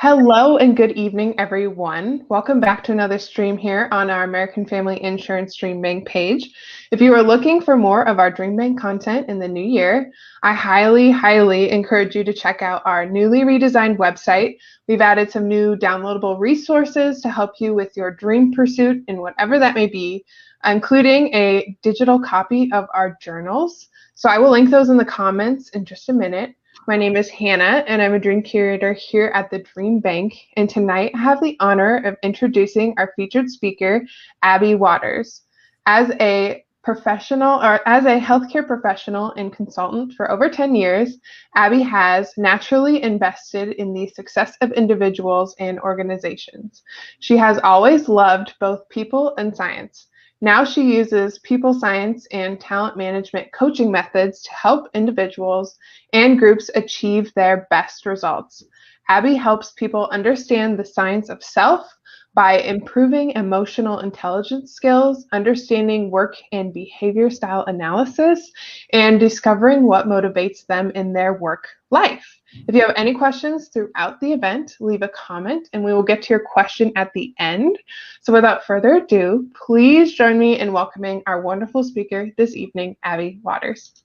Hello and good evening, everyone. Welcome back to another stream here on our American Family Insurance DreamBank page. If you are looking for more of our DreamBank content in the new year, I highly encourage you to check out our newly redesigned website. We've added some new downloadable resources to help you with your dream pursuit in whatever that may be, including a digital copy of our journals. So I will link those in the comments in just a minute. My name is Hannah, and I'm a dream curator here at the DreamBank. And tonight I have the honor of introducing our featured speaker, Abby Waters. As a healthcare professional and consultant for over 10 years, Abby has naturally invested in the success of individuals and organizations. She has always loved both people and science. Now she uses people science and talent management coaching methods to help individuals and groups achieve their best results. Abby helps people understand the science of self by improving emotional intelligence skills, understanding work and behavior style analysis, and discovering what motivates them in their work life. If you have any questions throughout the event, leave a comment and we will get to your question at the end. So without further ado, please join me in welcoming our wonderful speaker this evening, Abby Waters.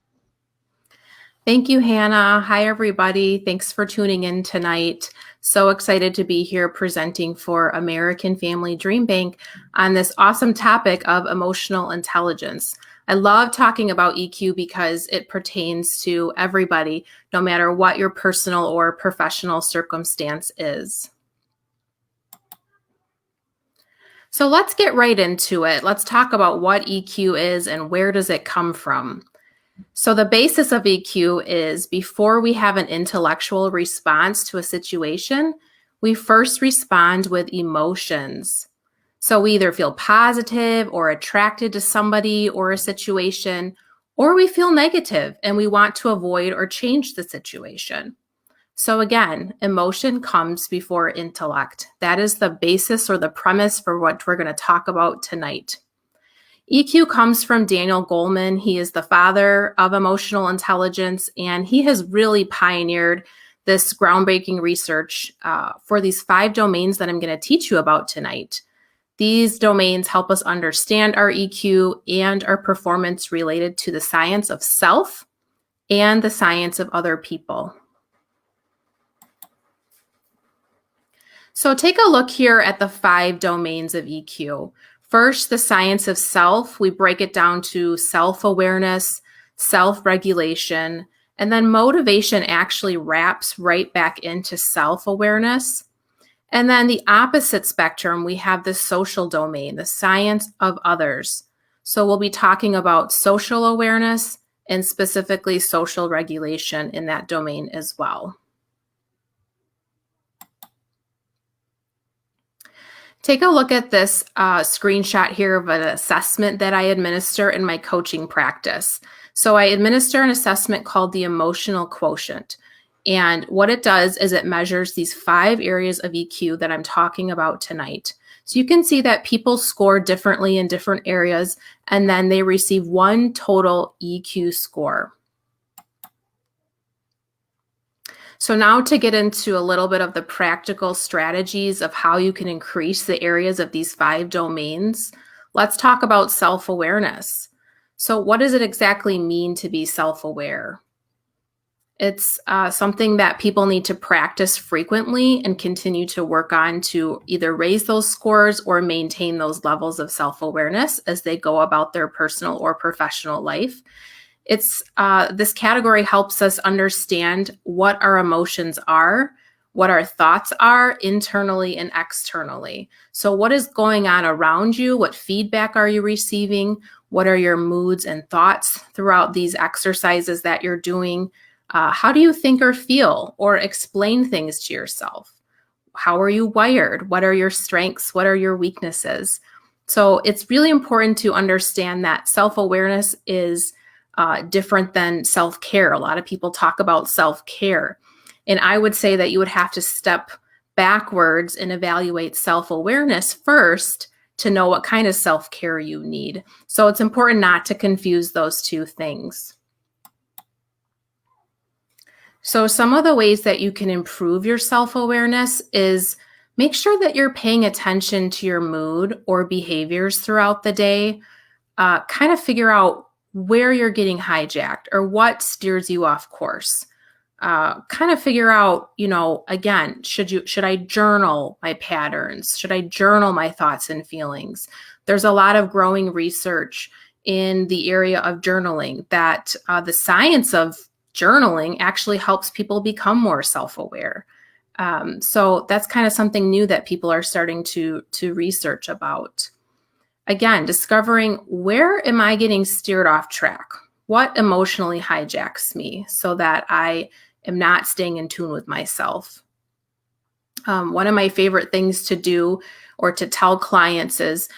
Thank you, Hannah. Hi, everybody. Thanks for tuning in tonight. So excited to be here presenting for American Family DreamBank on this awesome topic of emotional intelligence. I love talking about EQ because it pertains to everybody, no matter what your personal or professional circumstance is. So let's get right into it. Let's talk about what EQ is and where does it come from. So the basis of EQ is before we have an intellectual response to a situation, we first respond with emotions. So we either feel positive or attracted to somebody or a situation, or we feel negative and we want to avoid or change the situation. So again, emotion comes before intellect. That is the basis or the premise for what we're going to talk about tonight. EQ comes from Daniel Goleman. He is the father of emotional intelligence, and he has really pioneered this groundbreaking research for these 5 domains that I'm going to teach you about tonight. These domains help us understand our EQ and our performance related to the science of self and the science of other people. So take a look here at the 5 domains of EQ. First, the science of self. We break it down to self-awareness, self-regulation, and then motivation actually wraps right back into self-awareness. And then the opposite spectrum, we have the social domain, the science of others. So we'll be talking about social awareness and specifically social regulation in that domain as well. Take a look at this screenshot here of an assessment that I administer in my coaching practice. So I administer an assessment called the emotional quotient. And what it does is it measures these 5 areas of EQ that I'm talking about tonight. So you can see that people score differently in different areas, and then they receive one total EQ score. So now to get into a little bit of the practical strategies of how you can increase the areas of these 5 domains, let's talk about self-awareness. So what does it exactly mean to be self-aware? It's something that people need to practice frequently and continue to work on to either raise those scores or maintain those levels of self-awareness as they go about their personal or professional life. This category helps us understand what our emotions are, what our thoughts are internally and externally. So what is going on around you? What feedback are you receiving? What are your moods and thoughts throughout these exercises that you're doing? How do you think or feel or explain things to yourself? How are you wired? What are your strengths? What are your weaknesses? So it's really important to understand that self-awareness is different than self-care. A lot of people talk about self-care. And I would say that you would have to step backwards and evaluate self-awareness first to know what kind of self-care you need. So it's important not to confuse those two things. So some of the ways that you can improve your self-awareness is make sure that you're paying attention to your mood or behaviors throughout the day. Kind of figure out where you're getting hijacked or what steers you off course. Kind of figure out, again, should I journal my patterns? Should I journal my thoughts and feelings? There's a lot of growing research in the area of journaling that the science of journaling actually helps people become more self-aware. So that's kind of something new that people are starting to research about. Again, discovering where am I getting steered off track? What emotionally hijacks me so that I am not staying in tune with myself? One of my favorite things to do or to tell clients is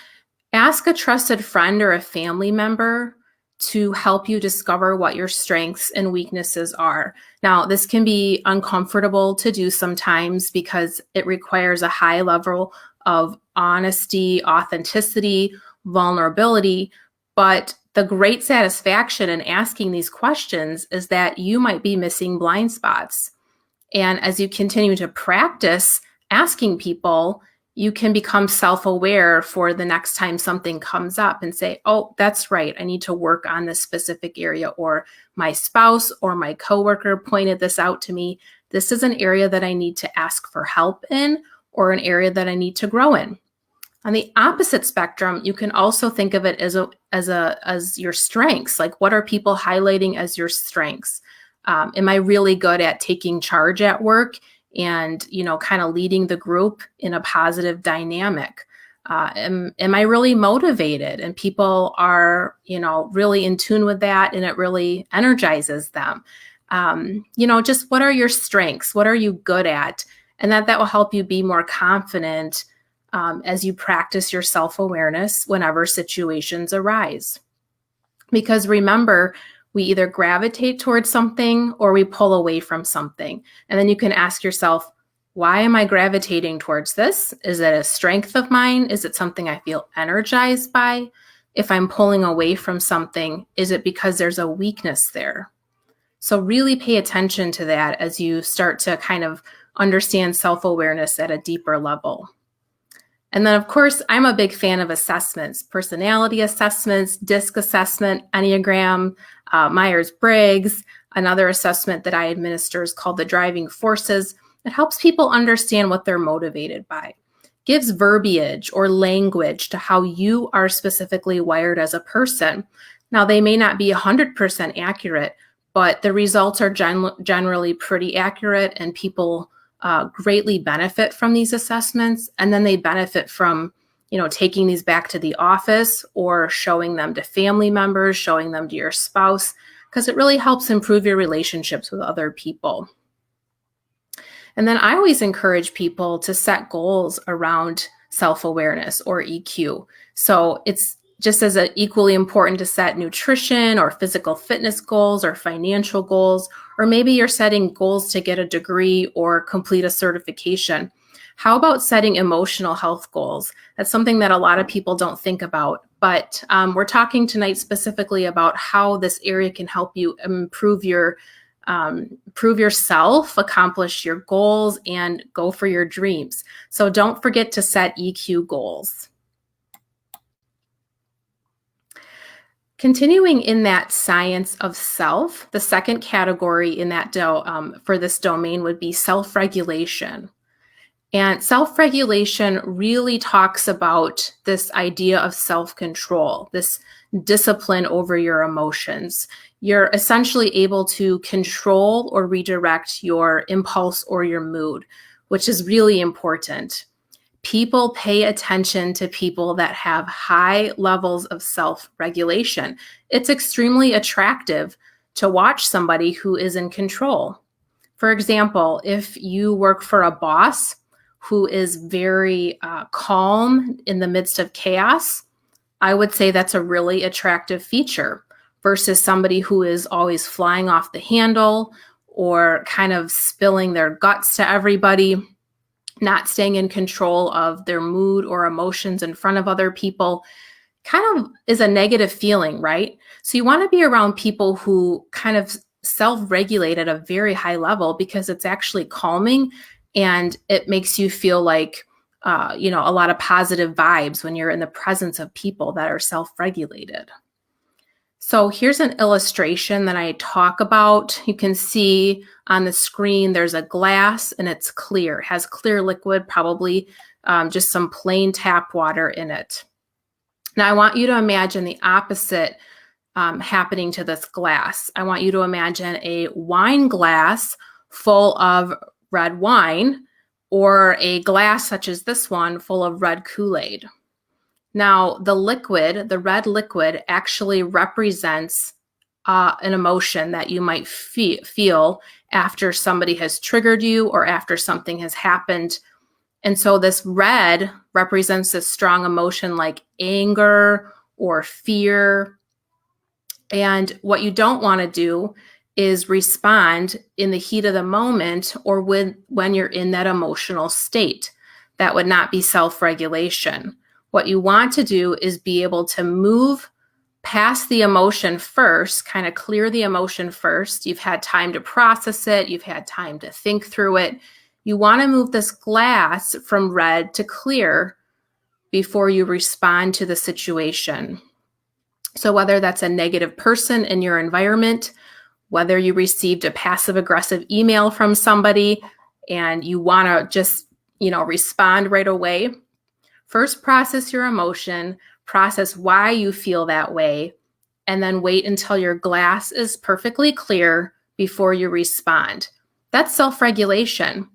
ask a trusted friend or a family member to help you discover what your strengths and weaknesses are. Now, this can be uncomfortable to do sometimes because it requires a high level of honesty, authenticity, vulnerability, but the great satisfaction in asking these questions is that you might be missing blind spots. And as you continue to practice asking people, you can become self-aware for the next time something comes up and say, oh, that's right, I need to work on this specific area, or my spouse or my coworker pointed this out to me. This is an area that I need to ask for help in, or an area that I need to grow in. On the opposite spectrum, you can also think of it as your strengths. Like, what are people highlighting as your strengths? Am I really good at taking charge at work and, kind of leading the group in a positive dynamic? Am I really motivated and people are, really in tune with that and it really energizes them? Just what are your strengths? What are you good at? And that will help you be more confident as you practice your self-awareness whenever situations arise. Because remember, we either gravitate towards something or we pull away from something. And then you can ask yourself, why am I gravitating towards this? Is it a strength of mine? Is it something I feel energized by? If I'm pulling away from something, is it because there's a weakness there? So really pay attention to that as you start to kind of understand self-awareness at a deeper level. And then, of course, I'm a big fan of assessments, personality assessments, DISC assessment, Enneagram, Myers-Briggs. Another assessment that I administer is called the Driving Forces. It helps people understand what they're motivated by, gives verbiage or language to how you are specifically wired as a person. Now, they may not be 100% accurate, but the results are generally pretty accurate, and people greatly benefit from these assessments. And then they benefit from, taking these back to the office or showing them to family members, showing them to your spouse, because it really helps improve your relationships with other people. And then I always encourage people to set goals around self-awareness or EQ. So it's just as equally important to set nutrition or physical fitness goals or financial goals, or maybe you're setting goals to get a degree or complete a certification. How about setting emotional health goals? That's something that a lot of people don't think about, but we're talking tonight specifically about how this area can help you improve yourself, accomplish your goals, and go for your dreams. So don't forget to set EQ goals. Continuing in that science of self, the second category in that for this domain would be self-regulation. And self-regulation really talks about this idea of self-control, this discipline over your emotions. You're essentially able to control or redirect your impulse or your mood, which is really important. People pay attention to people that have high levels of self-regulation. It's extremely attractive to watch somebody who is in control. For example, if you work for a boss who is very calm in the midst of chaos, I would say that's a really attractive feature versus somebody who is always flying off the handle or kind of spilling their guts to everybody, not staying in control of their mood or emotions in front of other people. Kind of is a negative feeling, right? So you want to be around people who kind of self-regulate at a very high level because it's actually calming and it makes you feel like, a lot of positive vibes when you're in the presence of people that are self-regulated. So here's an illustration that I talk about. You can see on the screen there's a glass and it's clear. It has clear liquid, probably just some plain tap water in it. Now I want you to imagine the opposite happening to this glass. I want you to imagine a wine glass full of red wine, or a glass such as this one full of red Kool-Aid. Now, the liquid, the red liquid, actually represents an emotion that you might feel after somebody has triggered you or after something has happened. And so this red represents this strong emotion like anger or fear. And what you don't want to do is respond in the heat of the moment or when you're in that emotional state. That would not be self-regulation. What you want to do is be able to move past the emotion first, kind of clear the emotion first. You've had time to process it. You've had time to think through it. You want to move this glass from red to clear before you respond to the situation. So whether that's a negative person in your environment, whether you received a passive-aggressive email from somebody and you want to just, respond right away, first process your emotion, process why you feel that way, and then wait until your glass is perfectly clear before you respond. That's self-regulation.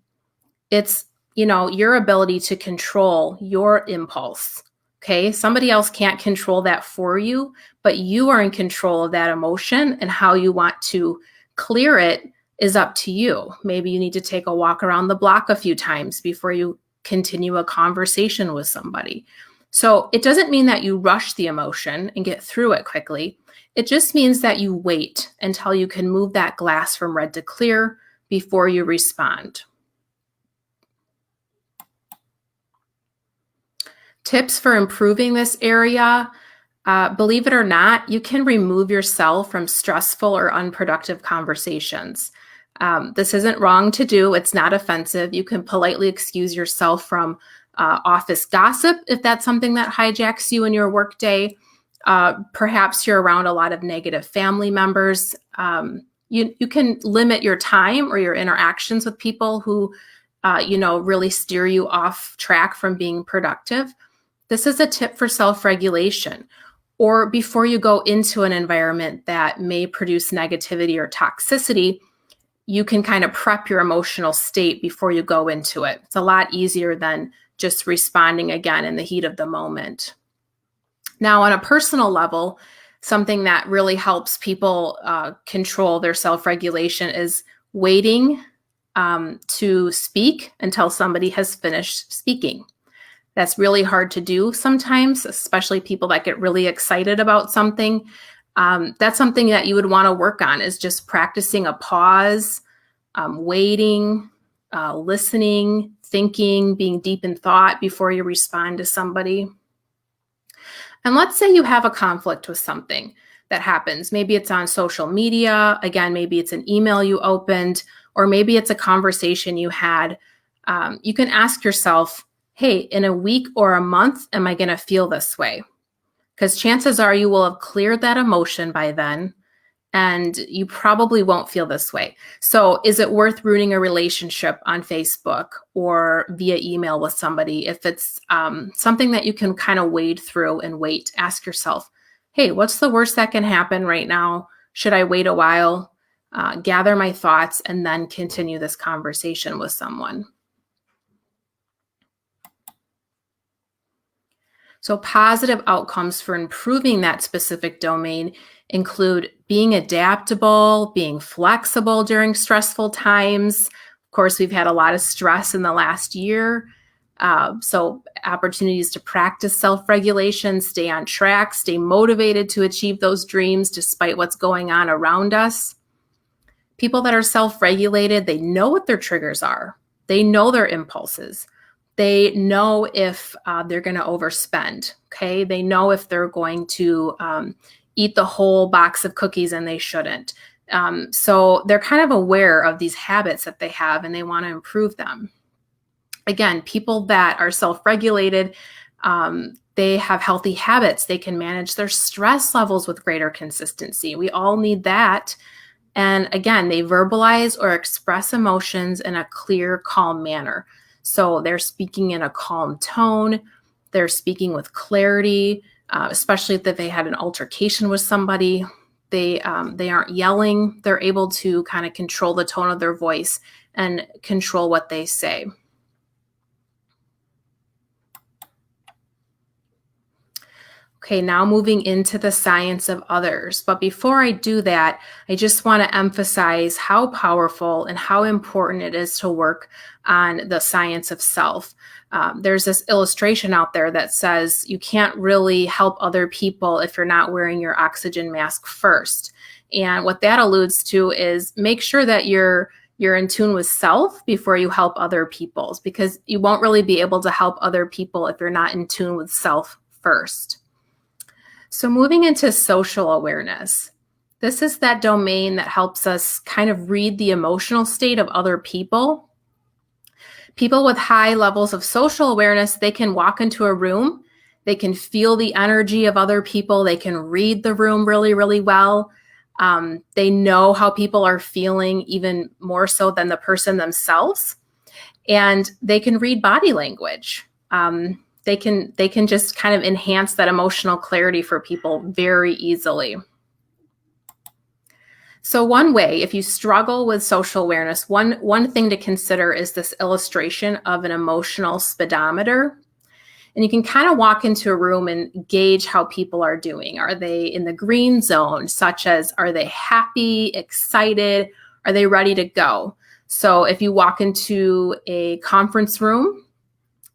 It's, your ability to control your impulse. Okay, somebody else can't control that for you, but you are in control of that emotion, and how you want to clear it is up to you. Maybe you need to take a walk around the block a few times before you continue a conversation with somebody. So it doesn't mean that you rush the emotion and get through it quickly. It just means that you wait until you can move that glass from red to clear before you respond. Tips for improving this area. Believe it or not, you can remove yourself from stressful or unproductive conversations. This isn't wrong to do. It's not offensive. You can politely excuse yourself from office gossip if that's something that hijacks you in your workday. Perhaps you're around a lot of negative family members. You can limit your time or your interactions with people who, really steer you off track from being productive. This is a tip for self-regulation. Or before you go into an environment that may produce negativity or toxicity, you can kind of prep your emotional state before you go into it. It's a lot easier than just responding again in the heat of the moment. Now, on a personal level, something that really helps people control their self-regulation is waiting to speak until somebody has finished speaking. That's really hard to do sometimes, especially people that get really excited about something. That's something that you would want to work on, is just practicing a pause, waiting, listening, thinking, being deep in thought before you respond to somebody. And let's say you have a conflict with something that happens. Maybe it's on social media. Again, maybe it's an email you opened, or maybe it's a conversation you had. You can ask yourself, hey, in a week or a month, am I going to feel this way? Because chances are you will have cleared that emotion by then, and you probably won't feel this way. So is it worth ruining a relationship on Facebook or via email with somebody? If it's something that you can kind of wade through and wait, ask yourself, hey, what's the worst that can happen right now? Should I wait a while, gather my thoughts, and then continue this conversation with someone? So positive outcomes for improving that specific domain include being adaptable, being flexible during stressful times. Of course, we've had a lot of stress in the last year. So opportunities to practice self-regulation, stay on track, stay motivated to achieve those dreams despite what's going on around us. People that are self-regulated, they know what their triggers are. They know their impulses. They know if they're going to overspend, okay? They know if they're going to eat the whole box of cookies and they shouldn't. So they're kind of aware of these habits that they have and they want to improve them. Again, people that are self-regulated, they have healthy habits. They can manage their stress levels with greater consistency. We all need that. And again, they verbalize or express emotions in a clear, calm manner. So they're speaking in a calm tone. They're speaking with clarity, especially if they had an altercation with somebody. They aren't yelling. They're able to kind of control the tone of their voice and control what they say. Okay, now moving into the science of others. But before I do that, I just want to emphasize how powerful and how important it is to work on the science of self. There's this illustration out there that says you can't really help other people if you're not wearing your oxygen mask first. And what that alludes to is make sure that you're in tune with self before you help other people, because you won't really be able to help other people if you're not in tune with self first. So moving into social awareness, this is that domain that helps us kind of read the emotional state of other people. People with high levels of social awareness, they can walk into a room, they can feel the energy of other people, they can read the room really, really well. They know how people are feeling even more so than the person themselves, and they can read body language. They can just kind of enhance that emotional clarity for people very easily. So one way, if you struggle with social awareness, one thing to consider is this illustration of an emotional speedometer. And you can kind of walk into a room and gauge how people are doing. Are they in the green zone, such as are they happy, excited? Are they ready to go? So if you walk into a conference room,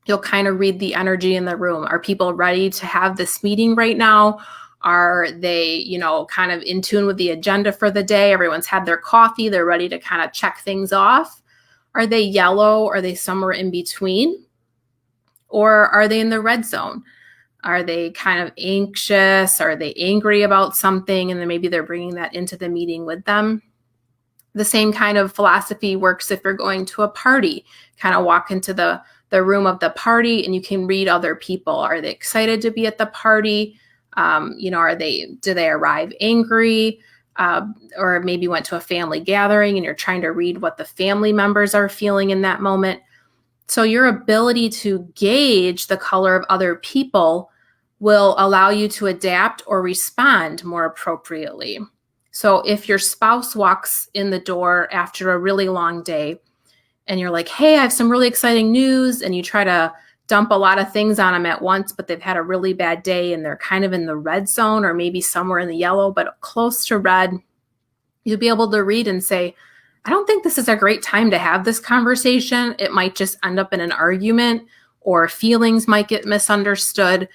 you'll kind of read the energy in the room. Are people ready to have this meeting right now? Are they, kind of in tune with the agenda for the day? Everyone's had their coffee. They're ready to kind of check things off. Are they yellow? Are they somewhere in between? Or are they in the red zone? Are they kind of anxious? Are they angry about something? And then maybe they're bringing that into the meeting with them. The same kind of philosophy works if you're going to a party. Kind of walk into the room of the party and you can read other people. Are they excited to be at the party? Do they arrive angry? Or maybe went to a family gathering and you're trying to read what the family members are feeling in that moment. So your ability to gauge the color of other people will allow you to adapt or respond more appropriately. So if your spouse walks in the door after a really long day and you're like, hey, I have some really exciting news, and you try to dump a lot of things on them at once, but they've had a really bad day and they're kind of in the red zone or maybe somewhere in the yellow, but close to red, you'll be able to read and say, I don't think this is a great time to have this conversation. It might just end up in an argument or feelings might get misunderstood.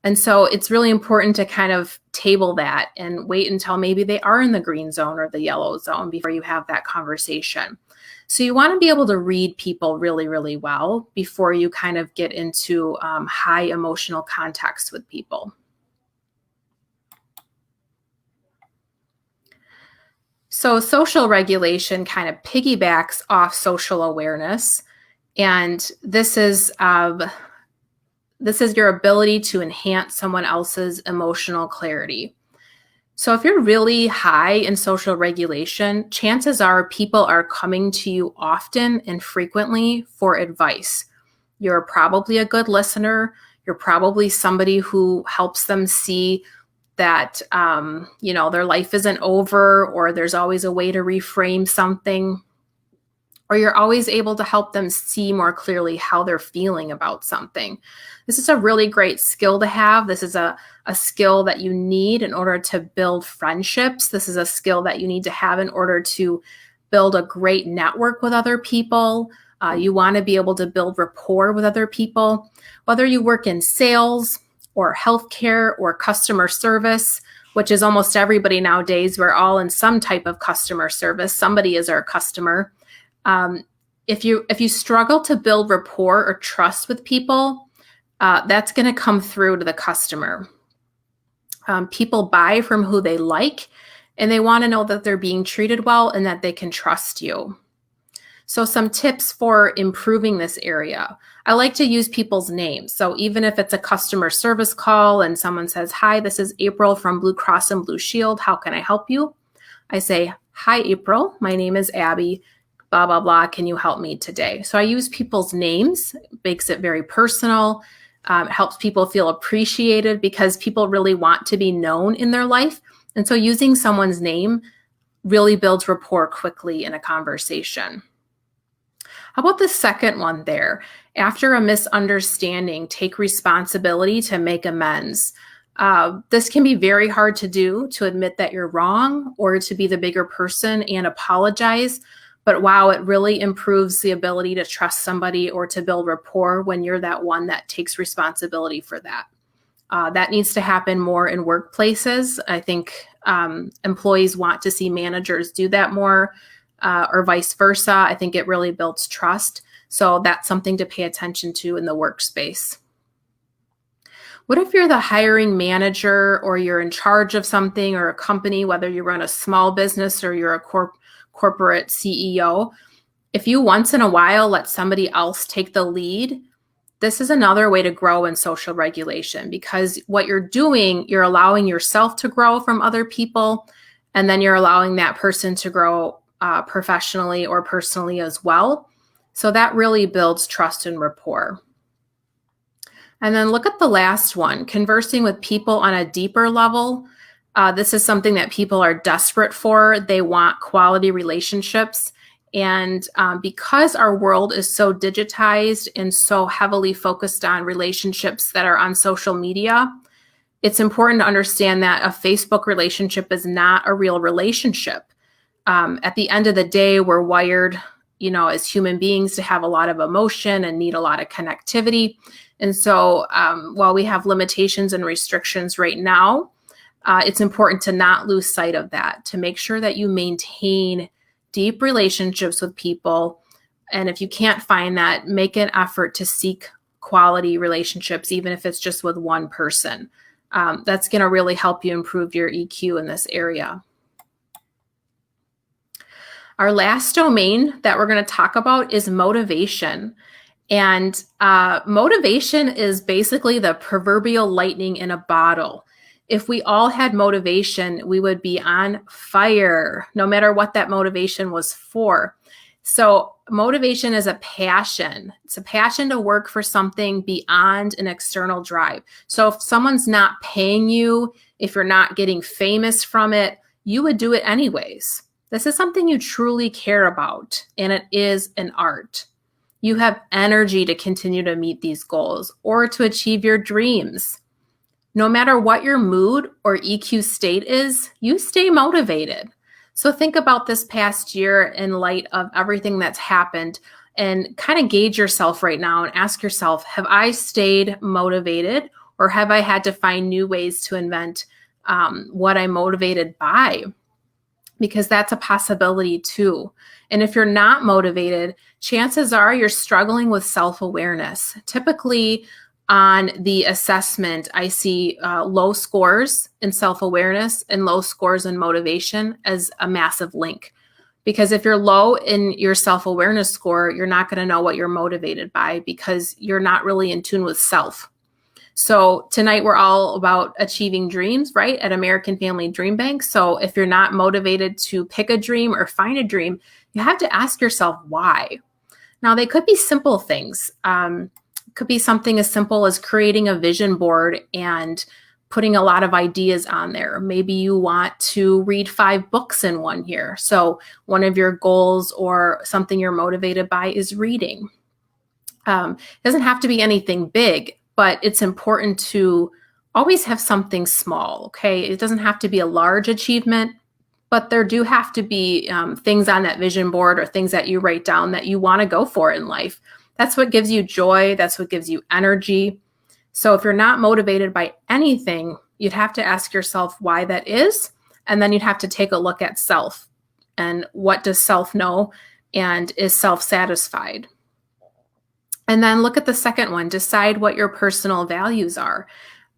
And so it's really important to kind of table that and wait until maybe they are in the green zone or the yellow zone before you have that conversation. So you want to be able to read people really, really well before you kind of get into high emotional context with people. So social regulation kind of piggybacks off social awareness. And this is your ability to enhance someone else's emotional clarity. So if you're really high in social regulation, chances are people are coming to you often and frequently for advice. You're probably a good listener. You're probably somebody who helps them see that, their life isn't over, or there's always a way to reframe something. Or you're always able to help them see more clearly how they're feeling about something. This is a really great skill to have. This is a skill that you need in order to build friendships. This is a skill that you need to have in order to build a great network with other people. You want to be able to build rapport with other people, whether you work in sales or healthcare or customer service, which is almost everybody nowadays. We're all in some type of customer service. Somebody is our customer. If you struggle to build rapport or trust with people, that's going to come through to the customer. People buy from who they like and they want to know that they're being treated well and that they can trust you. So some tips for improving this area. I like to use people's names. So even if it's a customer service call and someone says, "Hi, this is April from Blue Cross and Blue Shield. How can I help you?" I say, "Hi, April. My name is Abby. Blah, blah, blah. Can you help me today?" So I use people's names. It makes it very personal. It helps people feel appreciated because people really want to be known in their life. And so using someone's name really builds rapport quickly in a conversation. How about the second one there? After a misunderstanding, take responsibility to make amends. This can be very hard to do, to admit that you're wrong or to be the bigger person and apologize. But wow, it really improves the ability to trust somebody or to build rapport when you're that one that takes responsibility for that. That needs to happen more in workplaces. I think employees want to see managers do that more. Or vice versa. I think it really builds trust. So that's something to pay attention to in the workspace. What if you're the hiring manager or you're in charge of something or a company, whether you run a small business or you're a corporate CEO? If you once in a while let somebody else take the lead, this is another way to grow in social regulation, because what you're doing, you're allowing yourself to grow from other people, and then you're allowing that person to grow professionally or personally as well. So that really builds trust and rapport. And then look at the last one, conversing with people on a deeper level. This is something that people are desperate for. They want quality relationships. And because our world is so digitized and so heavily focused on relationships that are on social media, it's important to understand that a Facebook relationship is not a real relationship. At the end of the day, we're wired, as human beings to have a lot of emotion and need a lot of connectivity. And so while we have limitations and restrictions right now, it's important to not lose sight of that, to make sure that you maintain deep relationships with people. And if you can't find that, make an effort to seek quality relationships, even if it's just with one person. That's going to really help you improve your EQ in this area. Our last domain that we're going to talk about is motivation. And motivation is basically the proverbial lightning in a bottle. If we all had motivation, we would be on fire, no matter what that motivation was for. So motivation is a passion. It's a passion to work for something beyond an external drive. So if someone's not paying you, if you're not getting famous from it, you would do it anyways. This is something you truly care about, and it is an art. You have energy to continue to meet these goals or to achieve your dreams. No matter what your mood or EQ state is, you stay motivated. So think about this past year in light of everything that's happened and kind of gauge yourself right now and ask yourself, have I stayed motivated, or have I had to find new ways to invent what I'm motivated by? Because that's a possibility too. And if you're not motivated, chances are you're struggling with self-awareness. Typically on the assessment, I see low scores in self-awareness and low scores in motivation as a massive link. Because if you're low in your self-awareness score, you're not going to know what you're motivated by, because you're not really in tune with self. So tonight we're all about achieving dreams, right? At American Family DreamBank. So if you're not motivated to pick a dream or find a dream, you have to ask yourself why. Now they could be simple things. Could be something as simple as creating a vision board and putting a lot of ideas on there. Maybe you want to read 5 books in 1 year. So one of your goals or something you're motivated by is reading. It doesn't have to be anything big, but it's important to always have something small, okay? It doesn't have to be a large achievement, but there do have to be things on that vision board or things that you write down that you want to go for in life. That's what gives you joy. That's what gives you energy. So if you're not motivated by anything, you'd have to ask yourself why that is. And then you'd have to take a look at self and what does self know and is self satisfied. And then look at the second one, decide what your personal values are.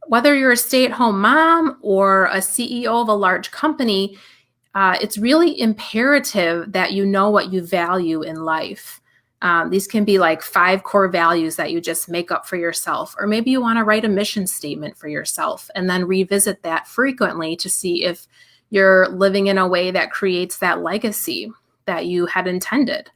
Whether you're a stay-at-home mom or a CEO of a large company, it's really imperative that you know what you value in life. These can be like 5 core values that you just make up for yourself, or maybe you want to write a mission statement for yourself and then revisit that frequently to see if you're living in a way that creates that legacy that you had intended.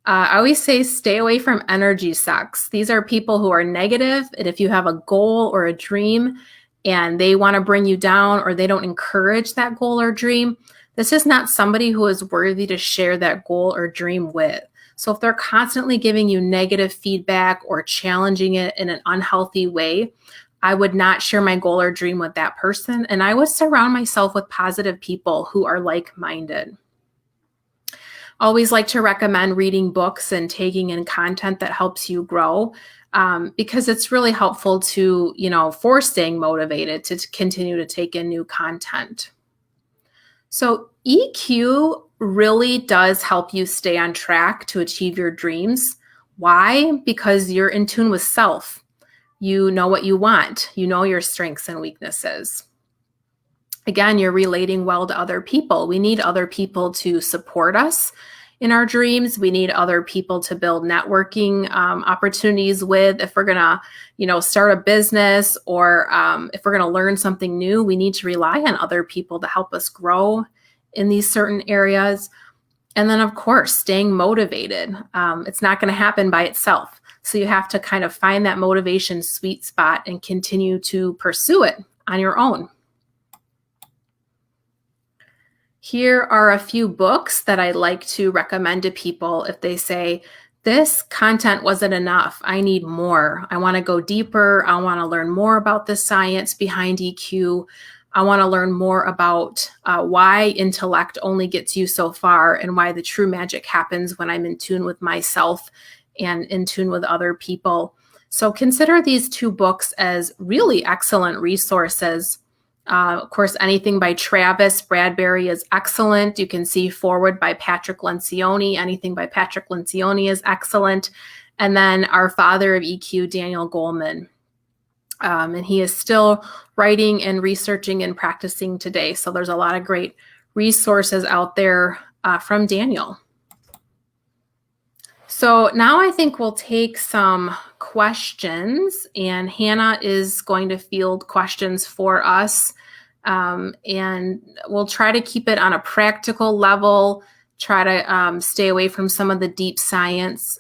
I always say stay away from energy sucks. These are people who are negative, and if you have a goal or a dream and they want to bring you down or they don't encourage that goal or dream, this is not somebody who is worthy to share that goal or dream with. So if they're constantly giving you negative feedback or challenging it in an unhealthy way, I would not share my goal or dream with that person. And I would surround myself with positive people who are like-minded. Always like to recommend reading books and taking in content that helps you grow, because it's really helpful to, for staying motivated to continue to take in new content. So EQ really does help you stay on track to achieve your dreams. Why? Because you're in tune with self. You know what you want. You know your strengths and weaknesses. Again, you're relating well to other people. We need other people to support us in our dreams. We need other people to build networking opportunities with. If we're going to, start a business, or if we're going to learn something new, we need to rely on other people to help us grow in these certain areas. And then, of course, staying motivated. It's not going to happen by itself. So you have to kind of find that motivation sweet spot and continue to pursue it on your own. Here are a few books that I like to recommend to people if they say, this content wasn't enough. I need more. I want to go deeper. I want to learn more about the science behind EQ. I want to learn more about why intellect only gets you so far and why the true magic happens when I'm in tune with myself and in tune with other people. So consider these 2 books as really excellent resources. Of course, anything by Travis Bradberry is excellent. You can see Forward by Patrick Lencioni. Anything by Patrick Lencioni is excellent. And then Our Father of EQ, Daniel Goleman. And he is still writing and researching and practicing today. So there's a lot of great resources out there from Daniel. So now I think we'll take some questions, and Hannah is going to field questions for us. And we'll try to keep it on a practical level, try to stay away from some of the deep science,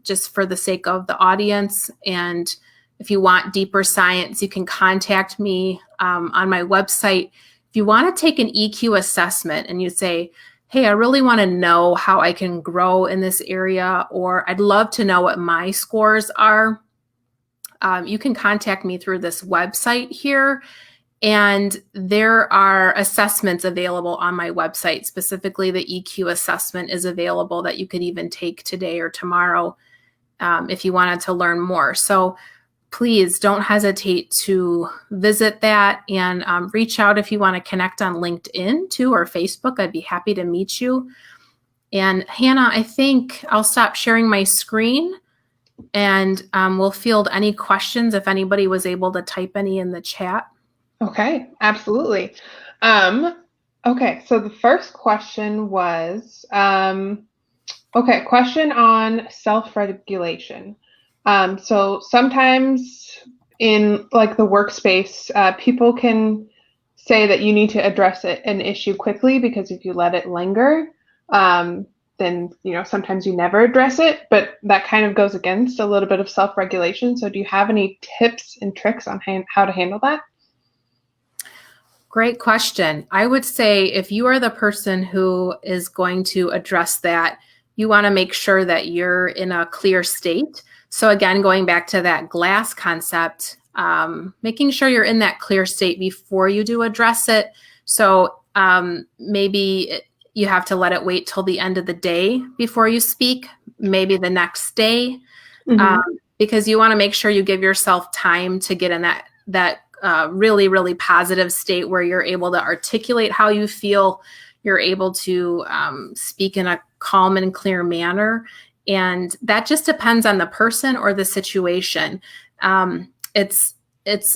just for the sake of the audience. And if you want deeper science, you can contact me on my website. If you want to take an EQ assessment and you say, hey, I really want to know how I can grow in this area, or I'd love to know what my scores are, you can contact me through this website here. And there are assessments available on my website. Specifically, the EQ assessment is available that you could even take today or tomorrow if you wanted to learn more. So please don't hesitate to visit that, and reach out if you want to connect on LinkedIn too, or Facebook. I'd be happy to meet you. And Hannah, I think I'll stop sharing my screen, and we'll field any questions if anybody was able to type any in the chat. Okay, absolutely. Okay, so the first question was, question on self-regulation. So sometimes in like the workspace, people can say that you need to address an issue quickly, because if you let it linger, then sometimes you never address it, but that kind of goes against a little bit of self-regulation. So do you have any tips and tricks on how to handle that? Great question. I would say if you are the person who is going to address that, you want to make sure that you're in a clear state. So again, going back to that glass concept, making sure you're in that clear state before you do address it. So maybe you have to let it wait till the end of the day before you speak, maybe the next day, because you want to make sure you give yourself time to get in that really, really positive state where you're able to articulate how you feel. You're able to speak in a calm and clear manner. And that just depends on the person or the situation. It's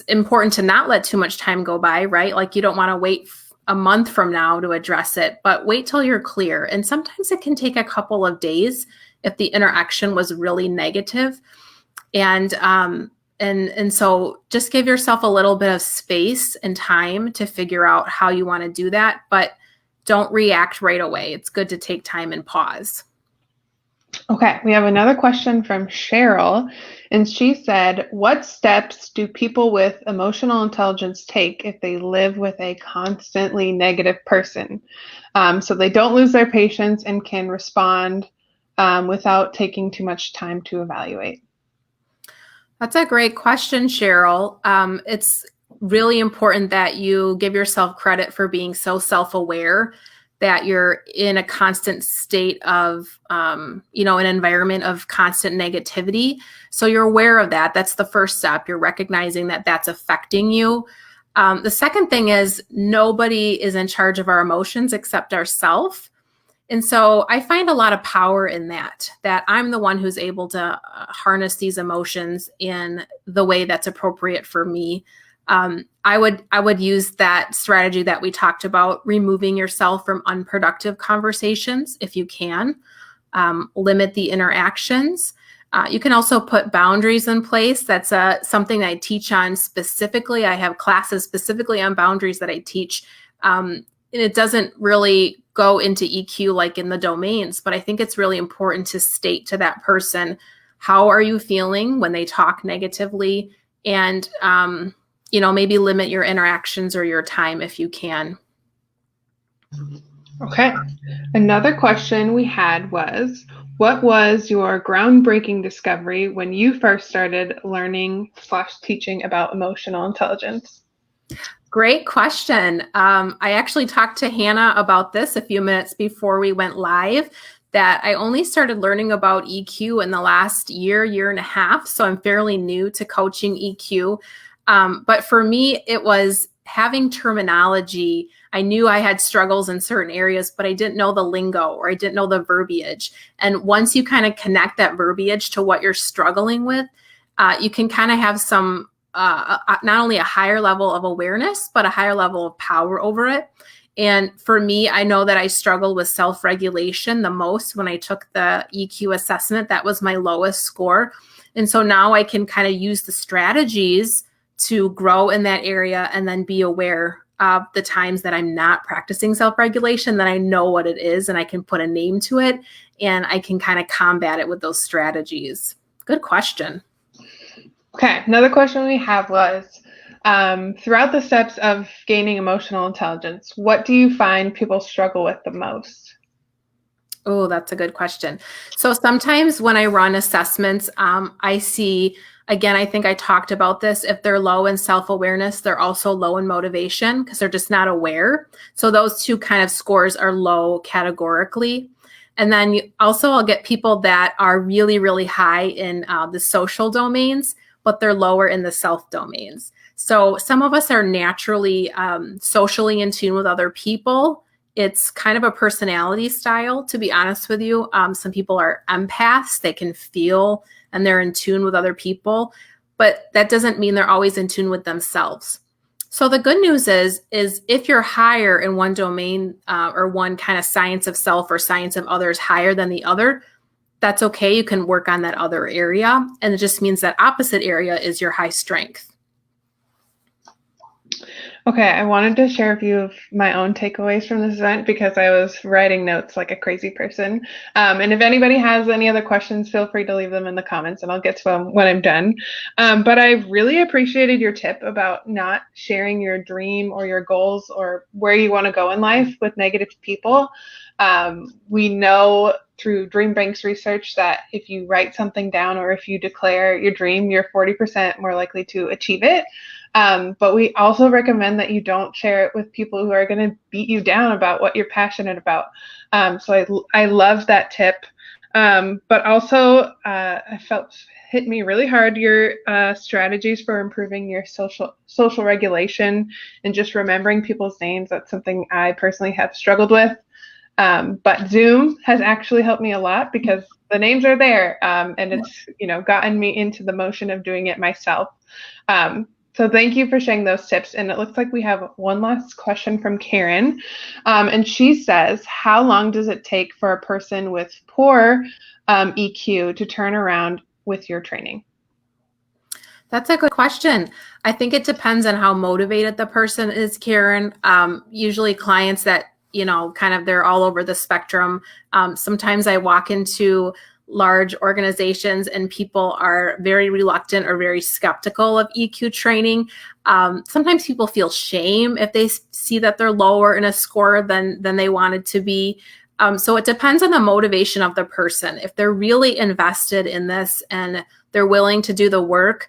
important to not let too much time go by, right? Like you don't want to wait a month from now to address it, but wait till you're clear. And sometimes it can take a couple of days if the interaction was really negative. And so just give yourself a little bit of space and time to figure out how you want to do that, but don't react right away. It's good to take time and pause. Okay, we have another question from Cheryl, and she said, what steps do people with emotional intelligence take if they live with a constantly negative person? So they don't lose their patience and can respond without taking too much time to evaluate. That's a great question, Cheryl. It's really important that you give yourself credit for being so self-aware that you're in a constant state of, an environment of constant negativity. So you're aware of that. That's the first step. You're recognizing that that's affecting you. The second thing is nobody is in charge of our emotions except ourselves. And so I find a lot of power in that I'm the one who's able to harness these emotions in the way that's appropriate for me. I would use that strategy that we talked about, removing yourself from unproductive conversations if you can, limit the interactions. You can also put boundaries in place. That's something I teach on specifically. I have classes specifically on boundaries that I teach. And it doesn't really go into EQ like in the domains, but I think it's really important to state to that person, how are you feeling when they talk negatively? And, maybe limit your interactions or your time if you can. Okay. Another question we had was, what was your groundbreaking discovery when you first started learning/teaching about emotional intelligence? Great question. I actually talked to Hannah about this a few minutes before we went live, that I only started learning about EQ in the last year and a half. So I'm fairly new to coaching EQ. But for me, it was having terminology. I knew I had struggles in certain areas, but I didn't know the lingo or I didn't know the verbiage. And once you kind of connect that verbiage to what you're struggling with, you can kind of have some not only a higher level of awareness, but a higher level of power over it. And for me, I know that I struggled with self-regulation the most when I took the EQ assessment. That was my lowest score. And so now I can kind of use the strategies to grow in that area and then be aware of the times that I'm not practicing self-regulation, that I know what it is and I can put a name to it and I can kind of combat it with those strategies. Good question. Okay, another question we have was, throughout the steps of gaining emotional intelligence, what do you find people struggle with the most? Oh, that's a good question. So sometimes when I run assessments, I see, again, I think I talked about this, if they're low in self-awareness, they're also low in motivation because they're just not aware. So those two kind of scores are low categorically. And then I'll get people that are really, really high in the social domains, but they're lower in the self domains. So some of us are naturally socially in tune with other people. It's kind of a personality style, to be honest with you. Some people are empaths. They can feel and they're in tune with other people, but that doesn't mean they're always in tune with themselves. So the good news is if you're higher in one domain or one kind of science of self or science of others higher than the other, that's okay. You can work on that other area. And it just means that opposite area is your high strength. Okay, I wanted to share a few of my own takeaways from this event because I was writing notes like a crazy person. And if anybody has any other questions, feel free to leave them in the comments and I'll get to them when I'm done. But I really appreciated your tip about not sharing your dream or your goals or where you want to go in life with negative people. We know through DreamBank's research that if you write something down or if you declare your dream, you're 40% more likely to achieve it. But we also recommend that you don't share it with people who are going to beat you down about what you're passionate about. So I love that tip. But also I felt hit me really hard your strategies for improving your social regulation and just remembering people's names. That's something I personally have struggled with. But Zoom has actually helped me a lot because the names are there, and it's gotten me into the motion of doing it myself. So thank you for sharing those tips. And it looks like we have one last question from Karen. And she says, how long does it take for a person with poor EQ to turn around with your training? That's a good question. I think it depends on how motivated the person is, Karen. Usually clients that, kind of they're all over the spectrum. Sometimes I walk into large organizations and people are very reluctant or very skeptical of EQ training. Sometimes people feel shame if they see that they're lower in a score than they wanted to be. So it depends on the motivation of the person. If they're really invested in this and they're willing to do the work,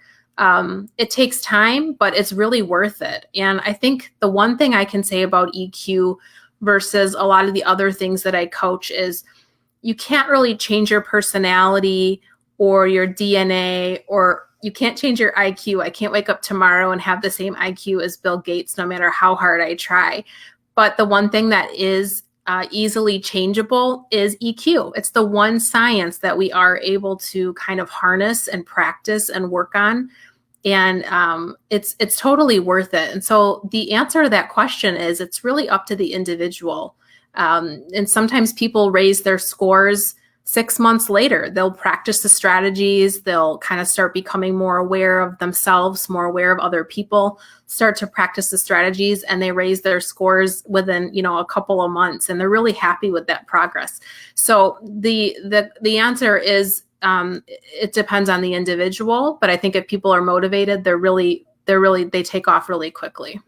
it takes time, but it's really worth it. And I think the one thing I can say about EQ versus a lot of the other things that I coach is you can't really change your personality or your DNA, or you can't change your IQ. I can't wake up tomorrow and have the same IQ as Bill Gates, no matter how hard I try. But the one thing that is easily changeable is EQ. It's the one science that we are able to kind of harness and practice and work on. And it's totally worth it. And so the answer to that question is it's really up to the individual. And sometimes people raise their scores 6 months later. They'll practice the strategies. They'll kind of start becoming more aware of themselves, more aware of other people, start to practice the strategies, and they raise their scores within, a couple of months, and they're really happy with that progress. So the answer is it depends on the individual, but I think if people are motivated, they take off really quickly.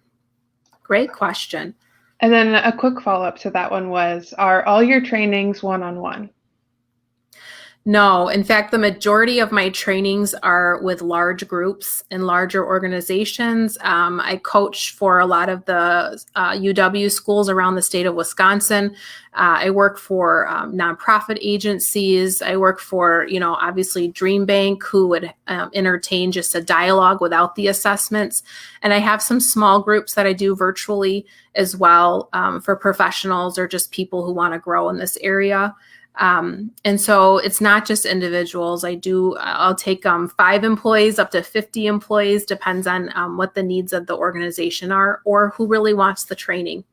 Great question. And then a quick follow-up to that one was, are all your trainings one-on-one? No, in fact, the majority of my trainings are with large groups and larger organizations. I coach for a lot of the UW schools around the state of Wisconsin. I work for nonprofit agencies. I work for, obviously DreamBank, who would entertain just a dialogue without the assessments. And I have some small groups that I do virtually as well for professionals or just people who want to grow in this area. And so it's not just individuals. I'll take 5 employees up to 50 employees, depends on what the needs of the organization are or who really wants the training.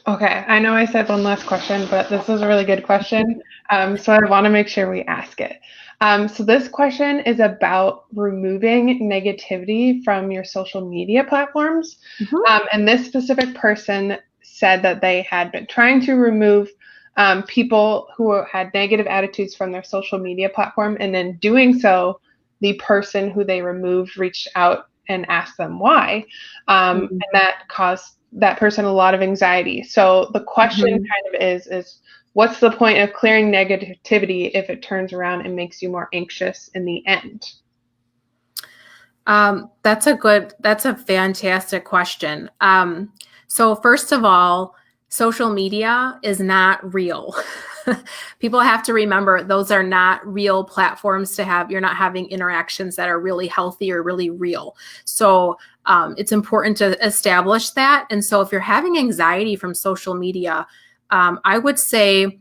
Okay, I know I said one last question, but this is a really good question. So I want to make sure we ask it. So this question is about removing negativity from your social media platforms. Mm-hmm. And this specific person said that they had been trying to remove people who had negative attitudes from their social media platform, and in doing so, the person who they removed reached out and asked them why, and that caused that person a lot of anxiety. So the question kind of is what's the point of clearing negativity if it turns around and makes you more anxious in the end? That's a fantastic question. So first of all, social media is not real. People have to remember those are not real platforms to have. You're not having interactions that are really healthy or really real. So it's important to establish that. And so if you're having anxiety from social media, I would say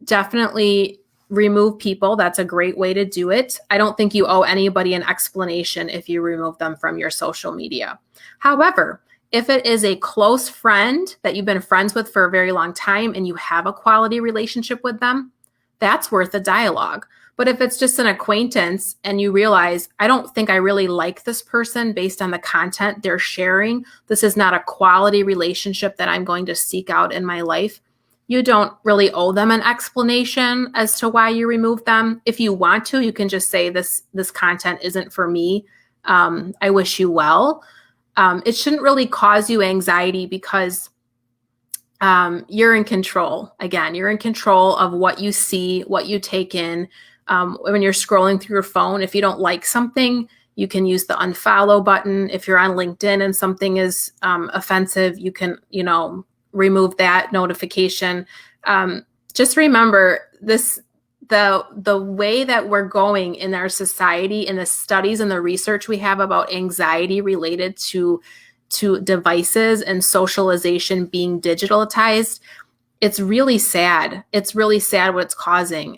definitely remove people. That's a great way to do it. I don't think you owe anybody an explanation if you remove them from your social media. However, if it is a close friend that you've been friends with for a very long time and you have a quality relationship with them, that's worth a dialogue. But if it's just an acquaintance and you realize, I don't think I really like this person based on the content they're sharing, this is not a quality relationship that I'm going to seek out in my life, you don't really owe them an explanation as to why you removed them. If you want to, you can just say this content isn't for me. I wish you well. It shouldn't really cause you anxiety because you're in control. Again, you're in control of what you see, what you take in. When you're scrolling through your phone, if you don't like something, you can use the unfollow button. If you're on LinkedIn and something is offensive, you can, remove that notification. Just remember this. The way that we're going in our society, in the studies and the research we have about anxiety related to devices and socialization being digitalized, it's really sad. It's really sad what it's causing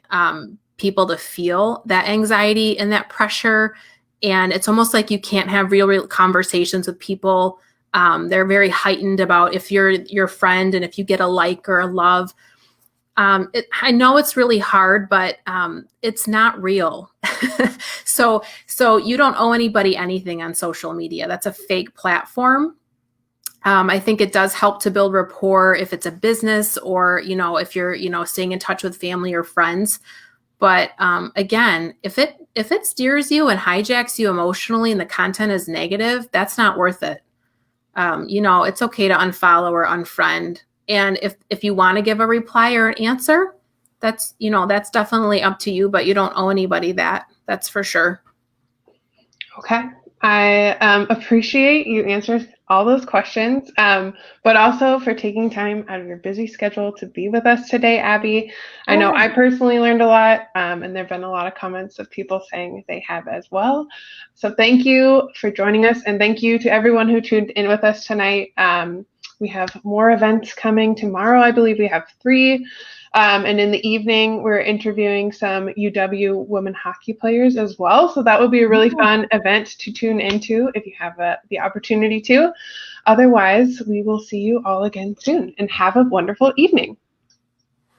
people to feel, that anxiety and that pressure. And it's almost like you can't have real conversations with people. They're very heightened about if you're your friend and if you get a like or a love. I know it's really hard, but it's not real. So you don't owe anybody anything on social media. That's a fake platform. I think it does help to build rapport if it's a business or, if you're, staying in touch with family or friends. But again, if it steers you and hijacks you emotionally and the content is negative, that's not worth it. It's okay to unfollow or unfriend. And if you want to give a reply or an answer, that's definitely up to you, but you don't owe anybody that. That's for sure. Okay. I appreciate you answering all those questions, but also for taking time out of your busy schedule to be with us today, Abby. I know I personally learned a lot, and there have been a lot of comments of people saying they have as well. So thank you for joining us, and thank you to everyone who tuned in with us tonight. We have more events coming tomorrow. I believe we have 3. And in the evening, we're interviewing some UW women hockey players as well. So that would be a really fun event to tune into if you have the opportunity to. Otherwise, we will see you all again soon, and have a wonderful evening.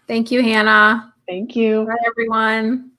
Thank you, Hannah. Thank you. Bye, everyone.